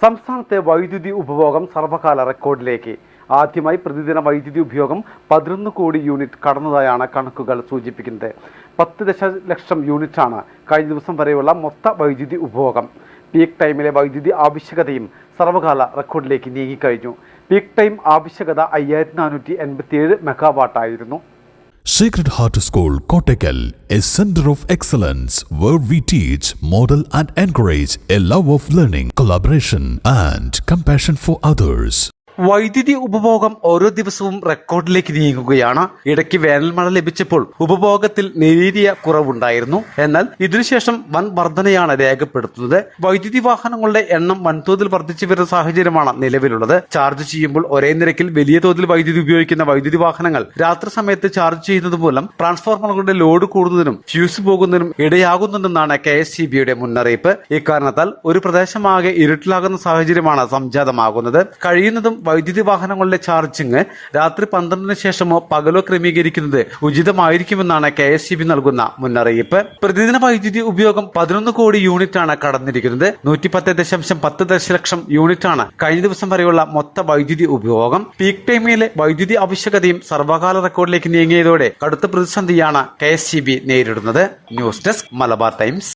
സംസ്ഥാനത്തെ വൈദ്യുതി ഉപഭോഗം സർവകാല റെക്കോർഡിലേക്ക്. ആദ്യമായി പ്രതിദിന വൈദ്യുതി ഉപയോഗം 11 കോടി യൂണിറ്റ് കടന്നതായാണ് കണക്കുകൾ സൂചിപ്പിക്കുന്നത്. 10 ദശലക്ഷം യൂണിറ്റാണ് കഴിഞ്ഞ ദിവസം വരെയുള്ള മൊത്ത വൈദ്യുതി ഉപഭോഗം. പീക്ക് ടൈമിലെ വൈദ്യുതി ആവശ്യകതയും സർവകാല റെക്കോർഡിലേക്ക് നീങ്ങിക്കഴിഞ്ഞു. പീക്ക് ടൈം ആവശ്യകത 5487 മെഗാവാട്ടായിരുന്നു. Sacred Heart School, Kottakkal, a center of excellence where we teach, model and encourage a love of learning, collaboration and compassion for others. വൈദ്യുതി ഉപഭോഗം ഓരോ ദിവസവും റെക്കോർഡിലേക്ക് നീങ്ങുകയാണ്. ഇടയ്ക്ക് വേനൽ മഴ ലഭിച്ചപ്പോൾ ഉപഭോഗത്തിൽ നേരിയ കുറവുണ്ടായിരുന്നു. എന്നാൽ ഇതിനുശേഷം വൻ വർധനയാണ് രേഖപ്പെടുത്തുന്നത്. വൈദ്യുതി വാഹനങ്ങളുടെ എണ്ണം വൻതോതിൽ വർദ്ധിച്ചു വരുന്ന സാഹചര്യമാണ് നിലവിലുള്ളത്. ചാർജ് ചെയ്യുമ്പോൾ ഒരേ നിരക്കിൽ വലിയ തോതിൽ വൈദ്യുതി ഉപയോഗിക്കുന്ന വൈദ്യുതി വാഹനങ്ങൾ രാത്രി സമയത്ത് ചാർജ് ചെയ്യുന്നത് മൂലം ട്രാൻസ്ഫോർമറുകളുടെ ലോഡ് കൂടുന്നതിനും ഫ്യൂസ് പോകുന്നതിനും ഇടയാകുന്നുണ്ടെന്നാണ് KSEBയുടെ മുന്നറിയിപ്പ്. ഇക്കാരണത്താൽ ഒരു പ്രദേശമാകെ ഇരുട്ടിലാകുന്ന സാഹചര്യമാണ് സംജാതമാകുന്നത്. കഴിയുന്നതും വൈദ്യുതി വാഹനങ്ങളുടെ ചാർജിംഗ് രാത്രി 12-ന് ശേഷമോ പകലോ ക്രമീകരിക്കുന്നത് ഉചിതമായിരിക്കുമെന്നാണ് KSEB നൽകുന്ന മുന്നറിയിപ്പ്. പ്രതിദിന വൈദ്യുതി ഉപയോഗം 11 കോടി യൂണിറ്റാണ് കടന്നിരിക്കുന്നത്. 110.10 ദശലക്ഷം യൂണിറ്റാണ് കഴിഞ്ഞ ദിവസം വരെയുള്ള മൊത്ത വൈദ്യുതി ഉപയോഗം. പീക്ക് ടൈമിലെ വൈദ്യുതി ആവശ്യകതയും സർവകാല റെക്കോർഡിലേക്ക് നീങ്ങിയതോടെ കടുത്ത പ്രതിസന്ധിയാണ് KSEB നേരിടുന്നത്. News desk Malabar times.